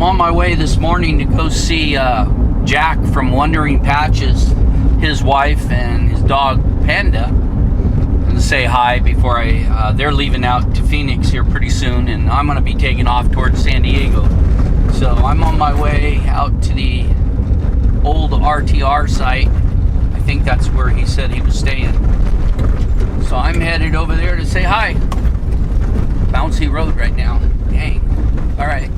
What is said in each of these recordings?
I'm on my way this morning to go see Jack from Wandering Patches, his wife and his dog Panda, and to say hi before they're leaving out to Phoenix here pretty soon, and I'm going to be taking off towards San Diego. So I'm on my way out to the old RTR site. I think that's where he said he was staying. So I'm headed over there to say hi. Bouncy road right now. Dang. All right.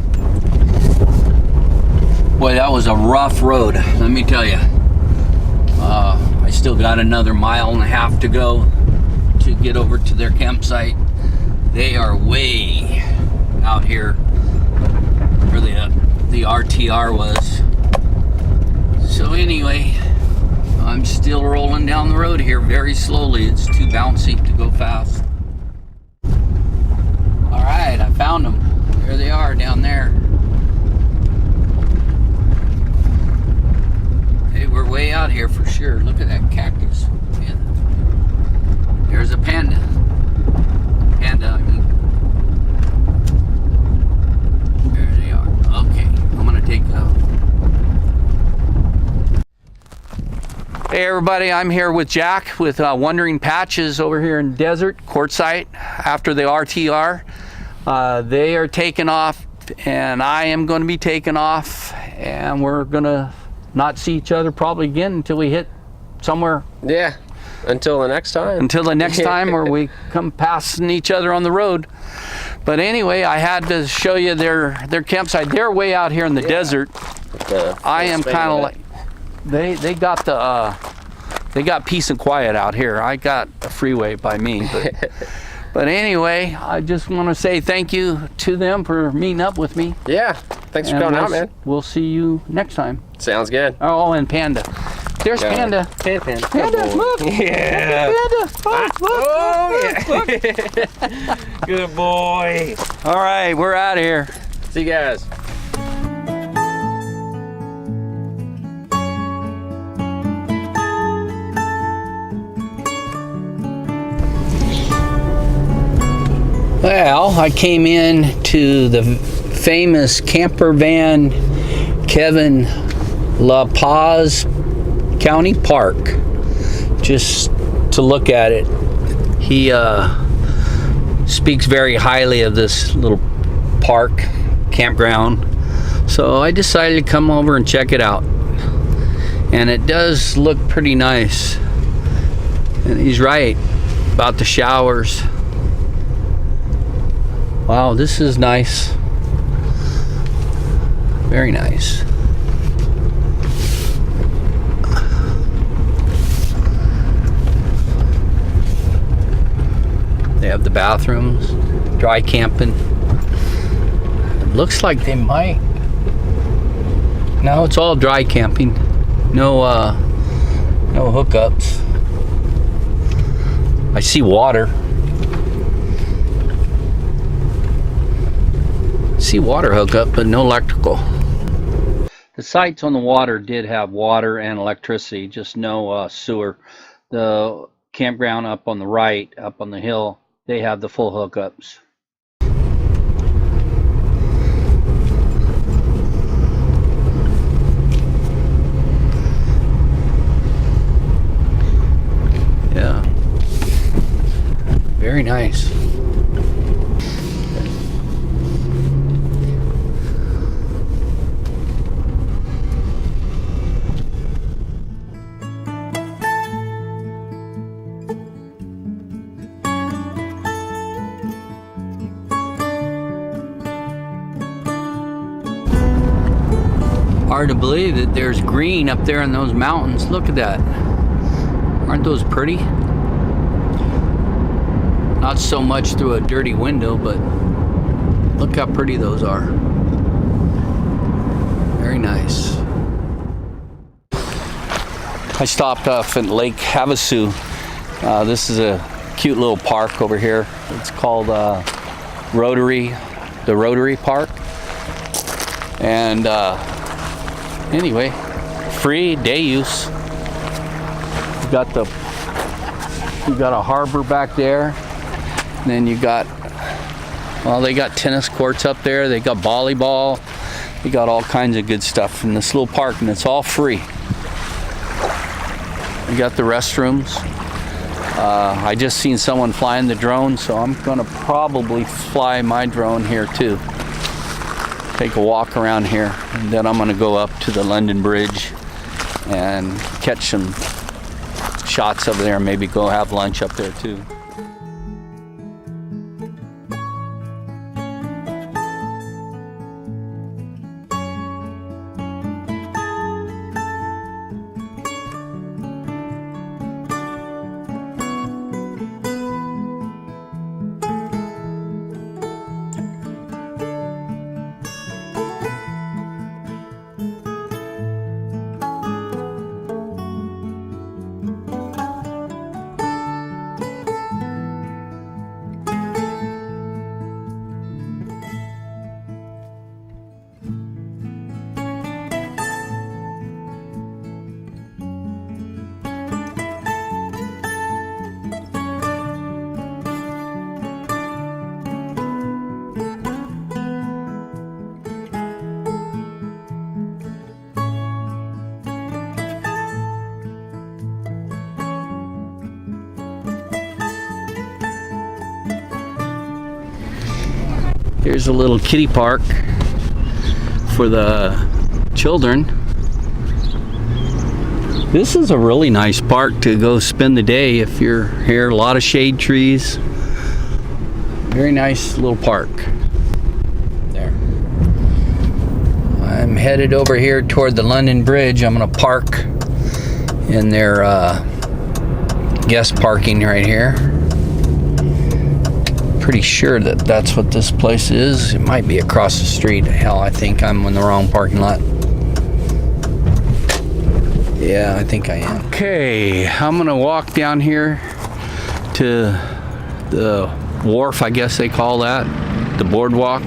Boy, that was a rough road, let me tell you. I still got another 1.5 miles to go to get over to their campsite. They are way out here where the RTR was. So anyway, I'm still rolling down the road here very slowly. It's too bouncy to go fast. All right, I found them. There they are down there. Hey, we're way out here for sure. Look at that cactus. Yeah. There's a panda. Panda, I mean. There they are. Okay, I'm gonna take a... Hey everybody, I'm here with Jack with Wandering Patches over here in Desert, Quartzsite, after the RTR. They are taking off, and I am going to be taking off, and we're going to not see each other probably again until we hit somewhere. Yeah, until the next time. Until the next time, or we come passing each other on the road. But anyway, I had to show you their campsite. They're way out here in the desert. I am kind of like... They got they got peace and quiet out here. I got a freeway by me, but anyway, I just want to say thank you to them for meeting up with me. Yeah, thanks for coming out, man. We'll see you next time. Sounds good. Oh, and Panda. There's Panda. Panda. Panda, look. Yeah. Panda. Oh, look, yeah. Good boy. All right, we're out of here. See you guys. Well, I came in to the famous camper van Kevin La Paz County Park just to look at it. He speaks very highly of this little park campground, so I decided to come over and check it out, and it does look pretty nice. And he's right about the showers. Wow, this is nice. Very nice. They have the bathrooms, dry camping. It looks like they might. No, it's all dry camping. No hookups. I see water. See water hookup, but no electrical. The sites on the water did have water and electricity, just no sewer. The campground up on the right, up on the hill, they have the full hookups. Yeah, very nice. Hard to believe that there's green up there in those mountains. Look at that. Aren't those pretty? Not so much through a dirty window, but look how pretty those are. Very nice. I stopped off at Lake Havasu. This is a cute little park over here. It's called the Rotary Park. And anyway, free day use. You got a harbor back there, and then you got, well, they got tennis courts up there, they got volleyball, They got all kinds of good stuff in this little park, and it's all free. You got the restrooms. I just seen someone flying the drone, so I'm gonna probably fly my drone here too. Take a walk around here, and then I'm gonna go up to the London Bridge and catch some shots over there, and maybe go have lunch up there too. Here's a little kiddie park for the children. This is a really nice park to go spend the day if you're here. A lot of shade trees. Very nice little park. There. I'm headed over here toward the London Bridge. I'm gonna park in their guest parking right here. Pretty sure that that's what this place is. It might be across the street. Hell, I think I'm in the wrong parking lot. Yeah, I think I am. Okay, I'm gonna walk down here to the wharf, I guess they call that, the boardwalk.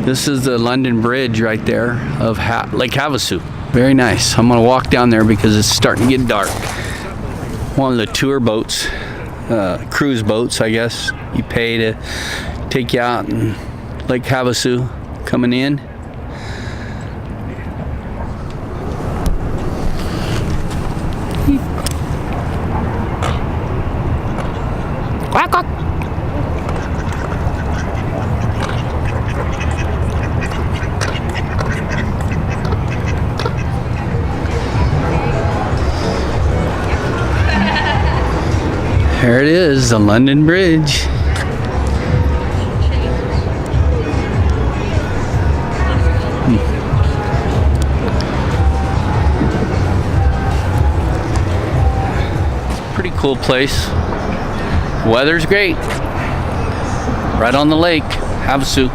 This is the London Bridge right there of Lake Havasu. Very nice. I'm gonna walk down there because it's starting to get dark. One of the tour boats, cruise boats, I guess. You pay to take you out in Lake Havasu coming in. Quack, quack. There it is, the London Bridge. Pretty cool place. Weather's great. Right on the lake, Havasu.